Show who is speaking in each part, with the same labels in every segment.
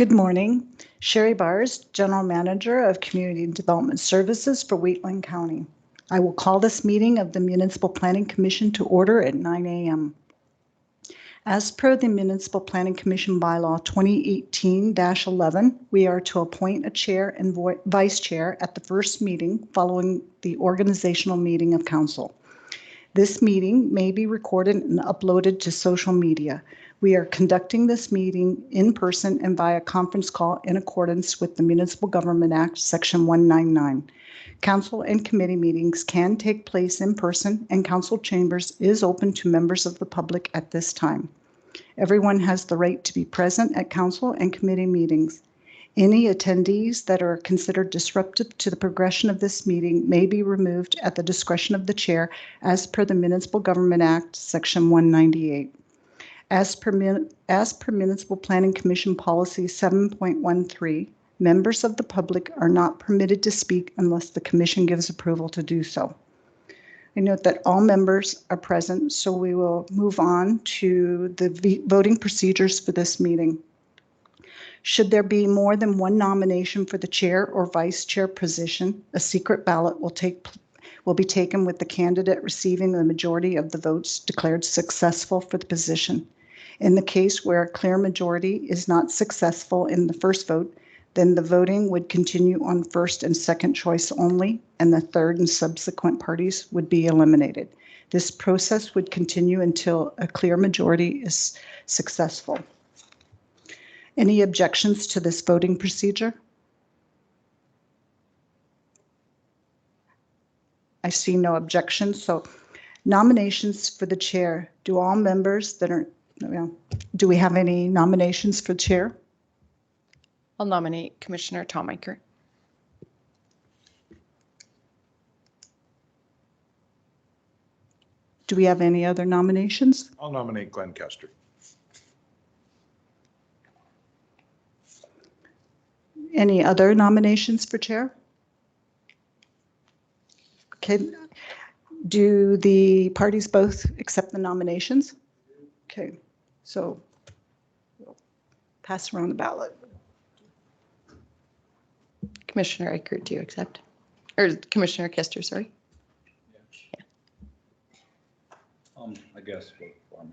Speaker 1: Good morning. Sherry Bars, General Manager of Community Development Services for Wheatland County. I will call this meeting of the Municipal Planning Commission to order at 9 a.m. As per the Municipal Planning Commission Bylaw 2018-11, we are to appoint a chair and vice chair at the first meeting following the organizational meeting of council. This meeting may be recorded and uploaded to social media. We are conducting this meeting in person and via conference call in accordance with the Municipal Government Act, Section 199. Council and committee meetings can take place in person, and council chambers is open to members of the public at this time. Everyone has the right to be present at council and committee meetings. Any attendees that are considered disruptive to the progression of this meeting may be removed at the discretion of the chair as per the Municipal Government Act, Section 198. As per Municipal Planning Commission Policy 7.13, members of the public are not permitted to speak unless the commission gives approval to do so. I note that all members are present, so we will move on to the voting procedures for this meeting. Should there be more than one nomination for the chair or vice chair position, a secret ballot will be taken with the candidate receiving the majority of the votes declared successful for the position. In the case where a clear majority is not successful in the first vote, then the voting would continue on first and second choice only, and the third and subsequent parties would be eliminated. This process would continue until a clear majority is successful. Any objections to this voting procedure? I see no objections. So nominations for the chair. Do all members that are, do we have any nominations for chair?
Speaker 2: I'll nominate Commissioner Tom Eichert.
Speaker 1: Do we have any other nominations?
Speaker 3: I'll nominate Glenn Kester.
Speaker 1: Any other nominations for chair? Okay. Do the parties both accept the nominations? Okay. So we'll pass around the ballot.
Speaker 2: Commissioner Eichert, do you accept? Or Commissioner Kester, sorry.
Speaker 4: Yeah. I guess vote for me.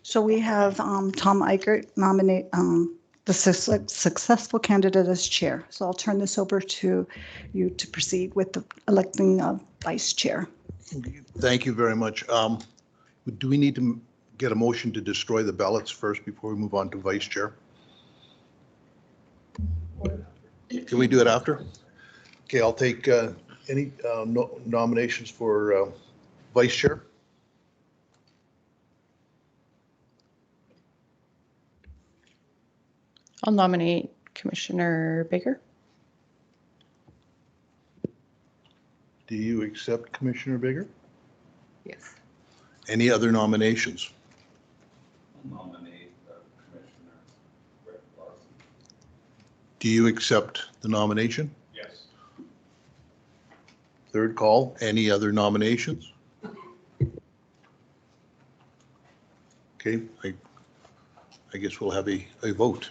Speaker 1: So we have Tom Eichert nominate the successful candidate as chair. So I'll turn this over to you to proceed with the electing of vice chair.
Speaker 3: Thank you very much. Do we need to get a motion to destroy the ballots first before we move on to vice chair? Can we do it after? Okay, I'll take any nominations for vice chair.
Speaker 2: I'll nominate Commissioner Baker.
Speaker 3: Do you accept Commissioner Bigger?
Speaker 2: Yes.
Speaker 3: Any other nominations?
Speaker 4: I'll nominate Commissioner Rick Larson.
Speaker 3: Do you accept the nomination?
Speaker 4: Yes.
Speaker 3: Third call, any other nominations? Okay, I guess we'll have a vote.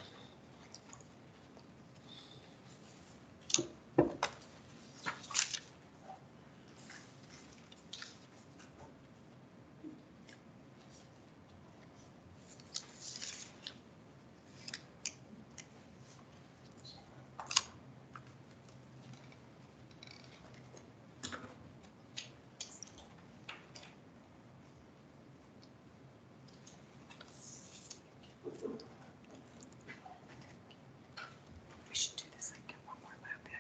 Speaker 1: We should do this and get one more lap in.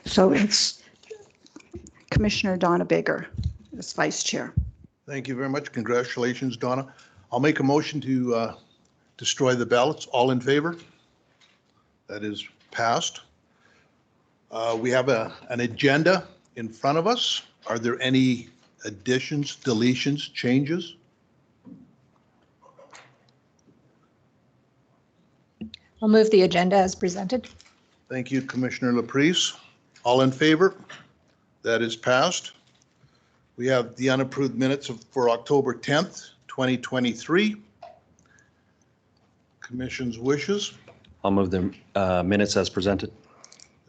Speaker 1: So it's Commissioner Donna Baker as vice chair.
Speaker 3: Thank you very much. Congratulations, Donna. I'll make a motion to destroy the ballots. All in favor? That is passed. We have an agenda in front of us. Are there any additions, deletions, changes?
Speaker 5: I'll move the agenda as presented.
Speaker 3: Thank you, Commissioner Laprise. All in favor? That is passed. We have the unapproved minutes for October 10th, 2023. Commission's wishes.
Speaker 6: I'll move the minutes as presented.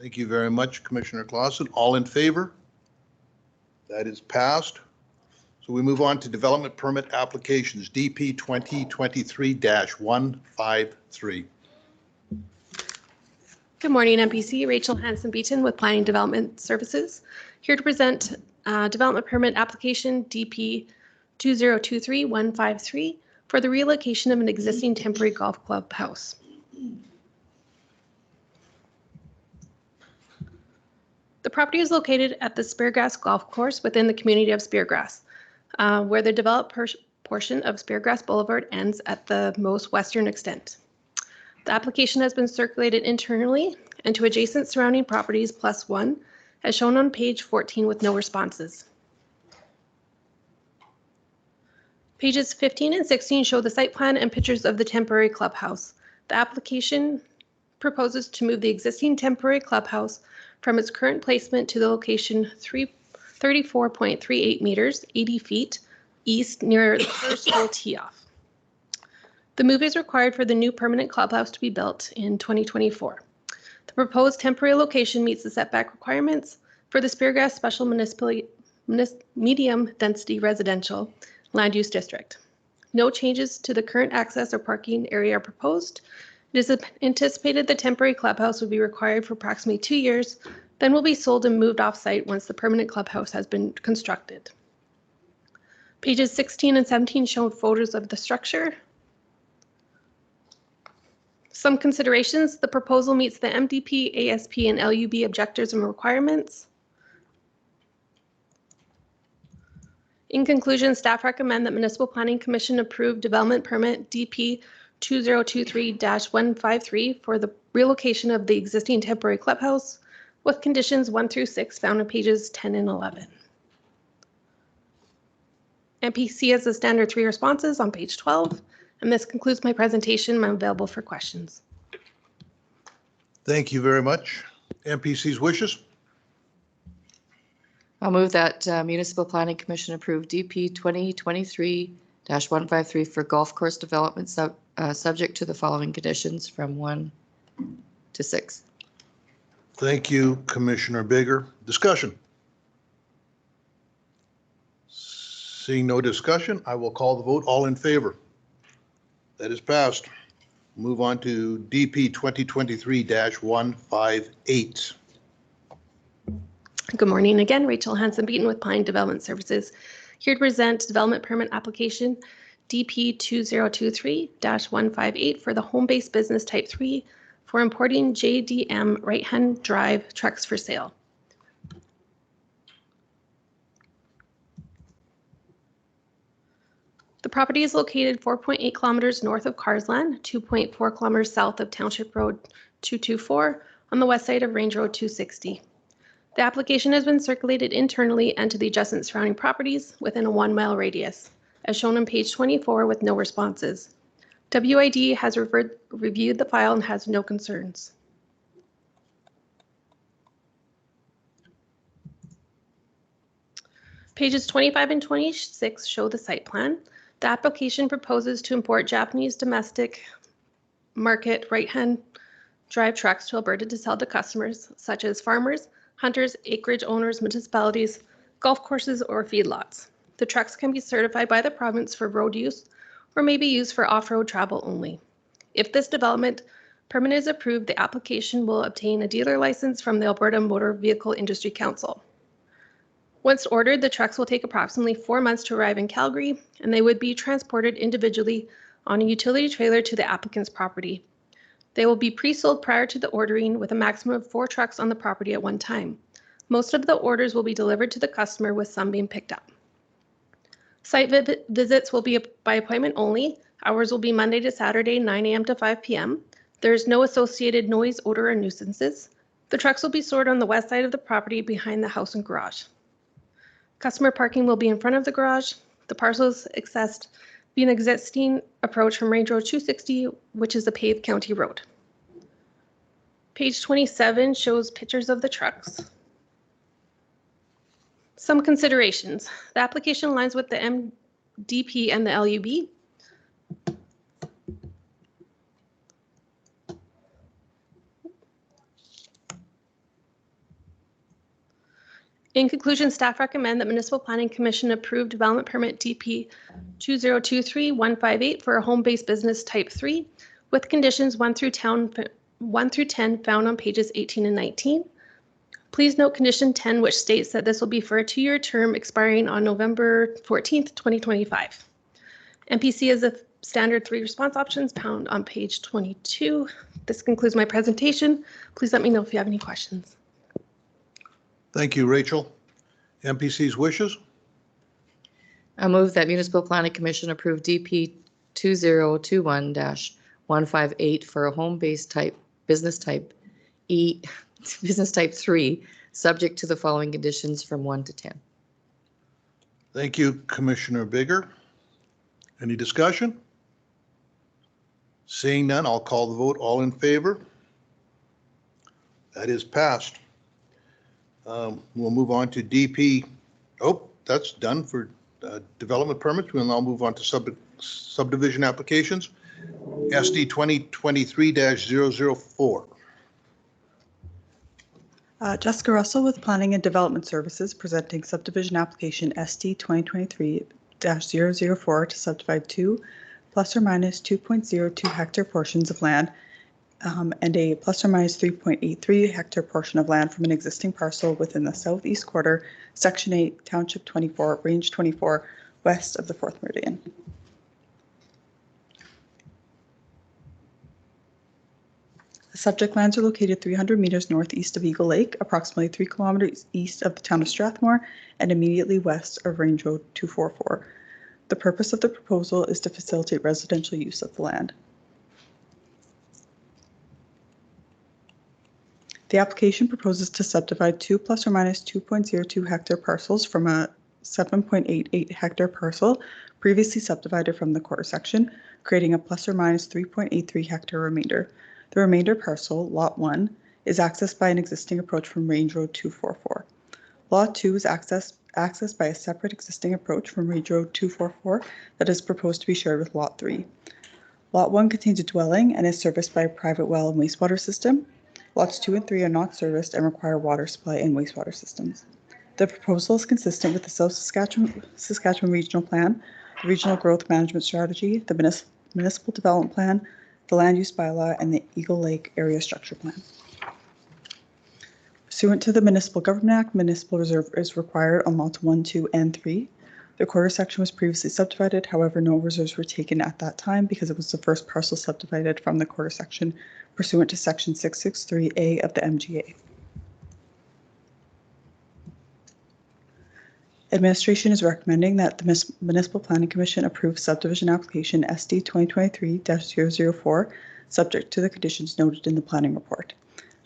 Speaker 3: Thank you very much, Commissioner Clausen. All in favor? That is passed. So we move on to development permit applications, DP 2023-153.
Speaker 2: Good morning, MPC. Rachel Hanson-Beaton with Planning Development Services. Here to present development permit application DP 2023-153 for the relocation of an existing temporary golf club house. The property is located at the Speargrass Golf Course within the community of Speargrass, where the developed portion of Speargrass Boulevard ends at the most western extent. The application has been circulated internally and to adjacent surrounding properties +1, as shown on page 14 with no responses. Pages 15 and 16 show the site plan and pictures of the temporary clubhouse. The application proposes to move the existing temporary clubhouse from its current placement to the location 34.38 meters, 80 feet east near the first hole tee-off. The move is required for the new permanent clubhouse to be built in 2024. The proposed temporary location meets the setback requirements for the Speargrass Special Medium Density Residential Land Use District. No changes to the current access or parking area are proposed. It is anticipated the temporary clubhouse will be required for approximately 2 years, then will be sold and moved off-site once the permanent clubhouse has been constructed. Pages 16 and 17 show photos of the structure. Some considerations: the proposal meets the MDP, ASP, and LUB objectives and requirements. In conclusion, staff recommend that Municipal Planning Commission approve development permit DP 2023-153 for the relocation of the existing temporary clubhouse with conditions 1 through 6 found on pages 10 and 11. MPC has the standard 3 responses on page 12. And this concludes my presentation. I'm available for questions.
Speaker 3: Thank you very much. MPC's wishes.
Speaker 5: I'll move that Municipal Planning Commission approve DP 2023-153 for golf course development subject to the following conditions from 1 to 6.
Speaker 3: Thank you, Commissioner Bigger. Discussion. Seeing no discussion, I will call the vote. All in favor? That is passed. Move on to DP 2023-158.
Speaker 2: Good morning again. Rachel Hanson-Beaton with Pine Development Services. Here to present development permit application DP 2023-158 for the home-based business type 3 for importing JDM right-hand drive trucks for sale. The property is located 4.8 kilometers north of Carsland, 2.4 kilometers south of Township Road 224, on the west side of Range Road 260. The application has been circulated internally and to the adjacent surrounding properties within a 1-mile radius, as shown on page 24 with no responses. WID has reviewed the file and has no concerns. Pages 25 and 26 show the site plan. The application proposes to import Japanese domestic market right-hand drive trucks to Alberta to sell to customers such as farmers, hunters, acreage owners, municipalities, golf courses, or feedlots. The trucks can be certified by the province for road use or may be used for off-road travel only. If this development permit is approved, the application will obtain a dealer license from the Alberta Motor Vehicle Industry Council. Once ordered, the trucks will take approximately 4 months to arrive in Calgary, and they would be transported individually on a utility trailer to the applicant's property. They will be pre-sold prior to the ordering with a maximum of 4 trucks on the property at one time. Most of the orders will be delivered to the customer, with some being picked up. Site visits will be by appointment only. Hours will be Monday to Saturday, 9 a.m. to 5 p.m. There is no associated noise, odor, or nuisances. The trucks will be stored on the west side of the property behind the house and garage. Customer parking will be in front of the garage. The parcel is accessed via an existing approach from Range Road 260, which is a paved county road. Page 27 shows pictures of the trucks. Some considerations. The application aligns with the MDP and the LUB. In conclusion, staff recommend that Municipal Planning Commission approve development permit DP 2023158 for a home-based business type 3 with conditions 1 through 10 found on pages 18 and 19. Please note condition 10, which states that this will be for a 2-year term expiring on November 14th, 2025. MPC is a standard 3 response options found on page 22. This concludes my presentation. Please let me know if you have any questions.
Speaker 3: Thank you, Rachel. MPC's wishes?
Speaker 5: I move that Municipal Planning Commission approve DP 2021-158 for a home-based business type 3, subject to the following conditions from 1 to 10.
Speaker 3: Thank you, Commissioner Bigger. Any discussion? Seeing none, I'll call the vote. All in favor? That is passed. We'll move on to DP. Oh, that's done for development permits. We'll now move on to subdivision applications. SD 2023-004.
Speaker 7: Jessica Russell with Planning and Development Services presenting subdivision application SD 2023-004 to subdivide 2 plus or minus 2.02 hectare portions of land and a plus or minus 3.83 hectare portion of land from an existing parcel within the southeast quarter, Section 8, Township 24, Range 24, west of the 4th Meridian. The subject lands are located 300 meters northeast of Eagle Lake, approximately 3 kilometers east of the town of Strathmore, and immediately west of Range Road 244. The purpose of the proposal is to facilitate residential use of the land. The application proposes to subdivide 2 plus or minus 2.02 hectare parcels from a 7.88 hectare parcel previously subdivided from the quarter section, creating a plus or minus 3.83 hectare remainder. The remainder parcel, Lot 1, is accessed by an existing approach from Range Road 244. Lot 2 is accessed by a separate existing approach from Range Road 244 that is proposed to be shared with Lot 3. Lot 1 contains a dwelling and is serviced by a private well and wastewater system. Lots 2 and 3 are not serviced and require water supply and wastewater systems. The proposal is consistent with the South Saskatchewan Regional Plan, the Regional Growth Management Strategy, the Municipal Development Plan, the Land Use Bylaw, and the Eagle Lake Area Structure Plan. Pursuant to the Municipal Government Act, municipal reserve is required on lots 1, 2, and 3. The quarter section was previously subdivided, however, no reserves were taken at that time because it was the first parcel subdivided from the quarter section pursuant to Section 663A of the MGA. Administration is recommending that the Municipal Planning Commission approve subdivision application SD 2023-004, subject to the conditions noted in the planning report.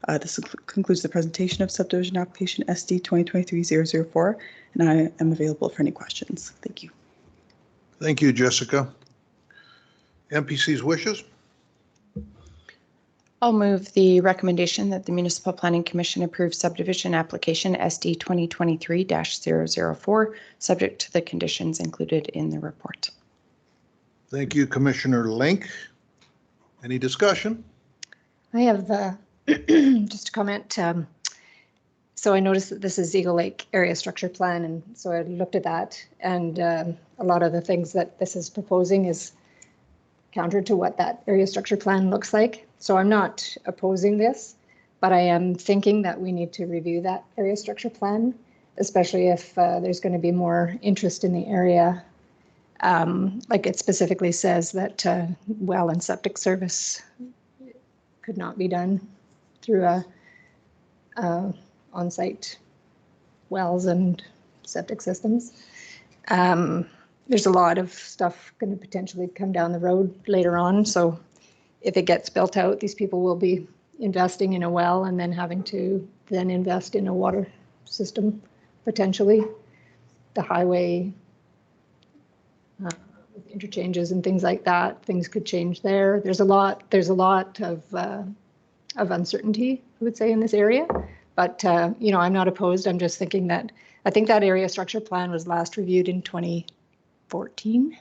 Speaker 7: This concludes the presentation of subdivision application SD 2023-004, and I am available for any questions. Thank you.
Speaker 3: Thank you, Jessica. MPC's wishes?
Speaker 8: I'll move the recommendation that the Municipal Planning Commission approve subdivision application SD 2023-004, subject to the conditions included in the report.
Speaker 3: Thank you, Commissioner Link. Any discussion?
Speaker 9: I have just a comment. So I noticed that this is Eagle Lake Area Structure Plan, and so I looked at that, and a lot of the things that this is proposing is counter to what that area structure plan looks like. So I'm not opposing this, but I am thinking that we need to review that area structure plan, especially if there's going to be more interest in the area. Like it specifically says that well and septic service could not be done through on-site wells and septic systems. There's a lot of stuff going to potentially come down the road later on. So if it gets built out, these people will be investing in a well and then having to then invest in a water system, potentially. The highway with interchanges and things like that, things could change there. There's a lot of uncertainty, I would say, in this area. But, you know, I'm not opposed. I'm just thinking that I think that area structure plan was last reviewed in 2014.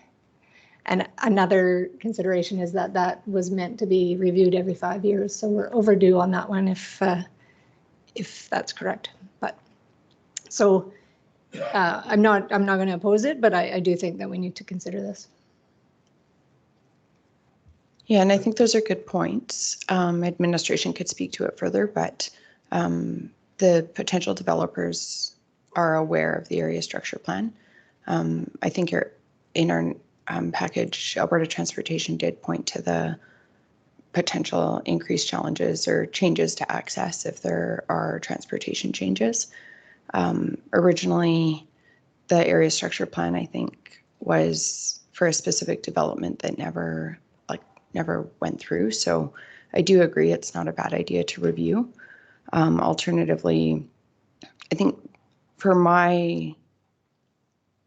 Speaker 9: And another consideration is that that was meant to be reviewed every 5 years. So we're overdue on that one if that's correct. But so I'm not going to oppose it, but I do think that we need to consider this.
Speaker 8: Yeah, and I think those are good points. Administration could speak to it further, but the potential developers are aware of the area structure plan. I think in our package, Alberta Transportation did point to the potential increased challenges or changes to access if there are transportation changes. Originally, the area structure plan, I think, was for a specific development that never went through. So I do agree it's not a bad idea to review. Alternatively, I think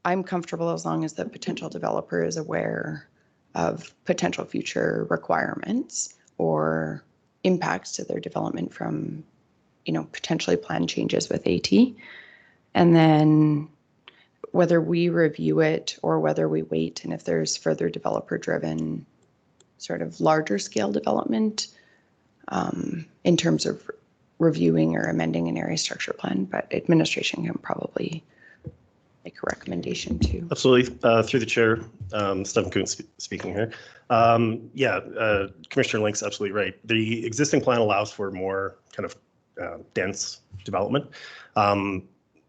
Speaker 8: I'm comfortable as long as the potential developer is aware of potential future requirements or impacts to their development from, you know, potentially planned changes with AT. And then whether we review it or whether we wait, and if there's further developer driven sort of larger scale development in terms of reviewing or amending an area structure plan, but administration can probably make a recommendation too.
Speaker 10: Absolutely. Through the chair, Stephen Kuhn speaking here. Commissioner Link's absolutely right. The existing plan allows for more kind of dense development.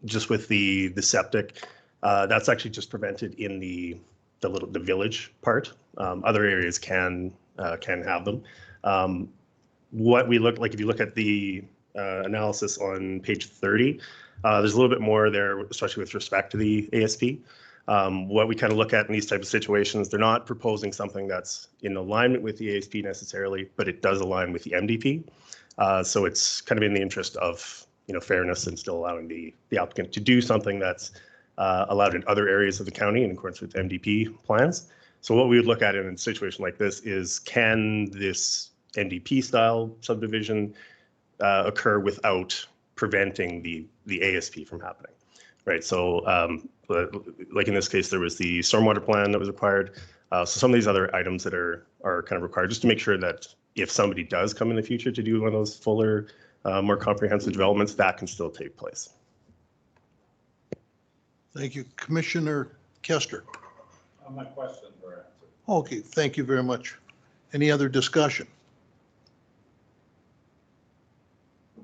Speaker 10: Just with the septic, that's actually just prevented in the village part. Other areas can have them. What we look like, if you look at the analysis on page 30, there's a little bit more there, especially with respect to the ASP. What we kind of look at in these types of situations, they're not proposing something that's in alignment with the ASP necessarily, but it does align with the MDP. So it's kind of in the interest of, you know, fairness and still allowing the applicant to do something that's allowed in other areas of the county in accordance with MDP plans. So what we would look at in a situation like this is, can this NDP style subdivision occur without preventing the ASP from happening, right? So like in this case, there was the stormwater plan that was required. So some of these other items that are kind of required, just to make sure that if somebody does come in the future to do one of those fuller, more comprehensive developments, that can still take place.
Speaker 3: Thank you. Commissioner Kester.
Speaker 4: My questions were answered.
Speaker 3: Okay, thank you very much. Any other discussion?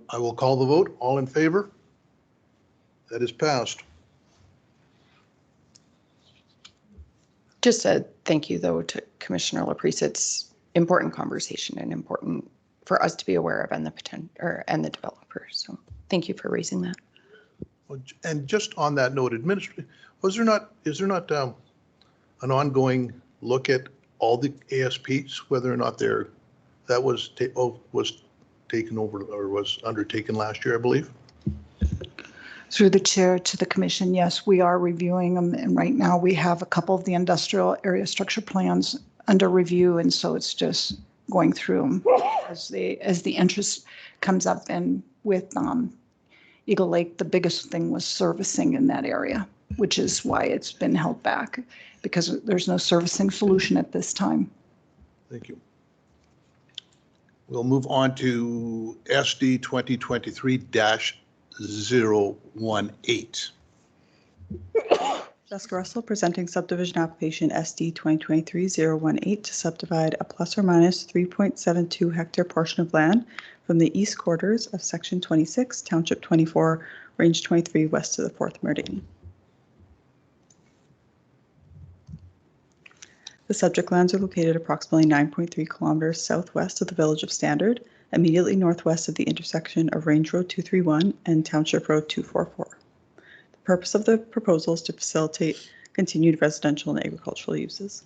Speaker 3: I will call the vote. All in favor? That is passed.
Speaker 8: Just a thank you, though, to Commissioner LaPrice. It's important conversation and important for us to be aware of, and the potential and the developers. So thank you for raising that.
Speaker 3: And just on that note, is there not an ongoing look at all the ASPs, whether or not that was taken over or was undertaken last year, I believe?
Speaker 1: Through the chair to the commission, yes, we are reviewing them. And right now we have a couple of the industrial area structure plans under review. And so it's just going through them as the interest comes up. And with Eagle Lake, the biggest thing was servicing in that area, which is why it's been held back, because there's no servicing solution at this time.
Speaker 3: Thank you. We'll move on to SD 2023-018.
Speaker 7: Jessica Russell presenting subdivision application SD 2023-018 to subdivide a plus or minus 3.72 hectare portion of land from the east quarters of section 26, township 24, range 23, west of the 4th meridian. The subject lands are located approximately 9.3 kilometers southwest of the village of Standard, immediately northwest of the intersection of Range Road 231 and Township Road 244. The purpose of the proposal is to facilitate continued residential and agricultural uses.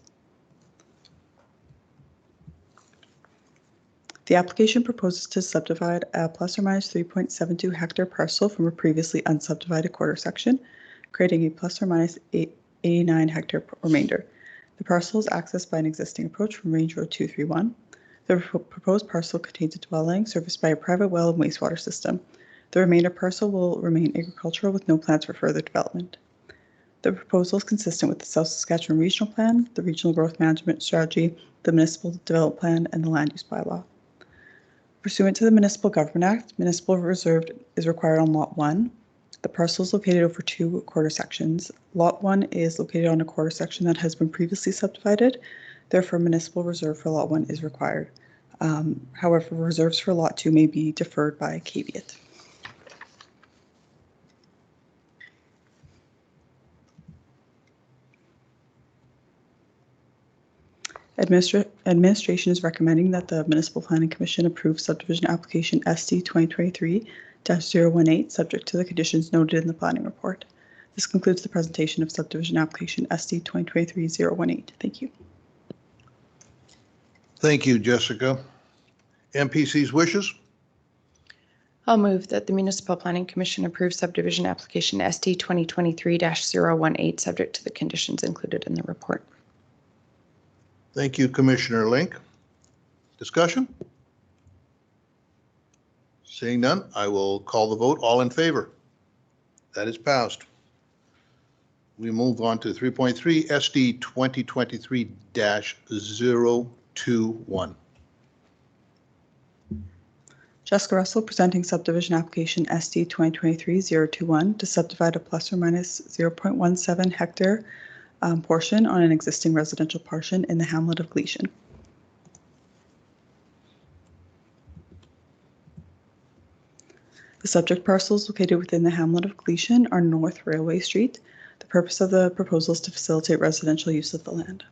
Speaker 7: The application proposes to subdivide a plus or minus 3.72 hectare parcel from a previously unsubdivided quarter section, creating a plus or minus 89 hectare remainder. The parcel is accessed by an existing approach from Range Road 231. The proposed parcel contains a dwelling serviced by a private well and wastewater system. The remainder parcel will remain agricultural with no plans for further development. The proposal is consistent with the South Saskatchewan Regional Plan, the Regional Growth Management Strategy, the Municipal Development Plan, and the Land Use Bylaw. Pursuant to the Municipal Government Act, municipal reserve is required on Lot 1. The parcel is located over 2 quarter sections. Lot 1 is located on a quarter section that has been previously subdivided. Therefore, municipal reserve for Lot 1 is required. However, reserves for Lot 2 may be deferred by caveat. Administration is recommending that the Municipal Planning Commission approve subdivision application SD 2023-018, subject to the conditions noted in the planning report. This concludes the presentation of subdivision application SD 2023-018. Thank you.
Speaker 3: Thank you, Jessica. MPC's wishes?
Speaker 8: I'll move that the Municipal Planning Commission approve subdivision application SD 2023-018, subject to the conditions included in the report.
Speaker 3: Thank you, Commissioner Link. Discussion? Seeing none, I will call the vote. All in favor? That is passed. We move on to 3.3 SD 2023-021.
Speaker 7: Jessica Russell presenting subdivision application SD 2023-021 to subdivide a plus or minus 0.17 hectare portion on an existing residential portion in the hamlet of Gleason. The subject parcels located within the hamlet of Gleason are North Railway Street. The purpose of the proposal is to facilitate residential use of the land.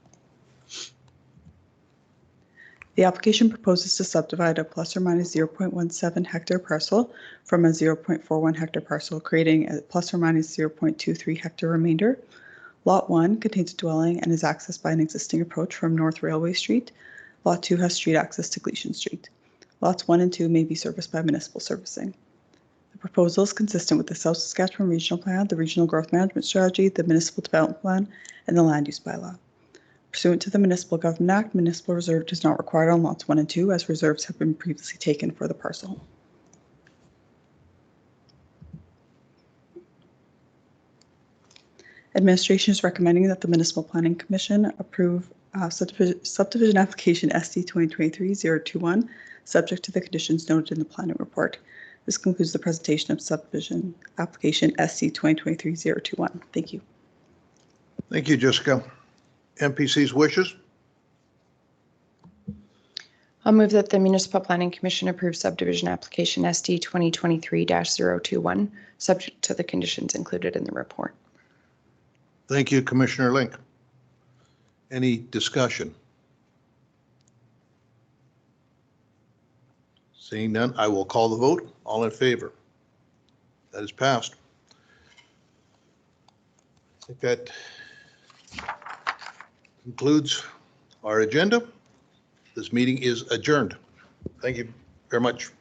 Speaker 7: The application proposes to subdivide a plus or minus 0.17 hectare parcel from a 0.41 hectare parcel, creating a plus or minus 0.23 hectare remainder. Lot 1 contains a dwelling and is accessed by an existing approach from North Railway Street. Lot 2 has street access to Gleason Street. Lots 1 and 2 may be serviced by municipal servicing. The proposal is consistent with the South Saskatchewan Regional Plan, the Regional Growth Management Strategy, the Municipal Development Plan, and the Land Use Bylaw. Pursuant to the Municipal Government Act, municipal reserve is not required on lots 1 and 2 as reserves have been previously taken for the parcel. Administration is recommending that the Municipal Planning Commission approve subdivision application SD 2023-021, subject to the conditions noted in the planning report. This concludes the presentation of subdivision application SD 2023-021. Thank you.
Speaker 3: Thank you, Jessica. MPC's wishes?
Speaker 8: I'll move that the Municipal Planning Commission approve subdivision application SD 2023-021, subject to the conditions included in the report.
Speaker 3: Thank you, Commissioner Link. Any discussion? Seeing none, I will call the vote. All in favor? That is passed. I think that concludes our agenda. This meeting is adjourned. Thank you very much.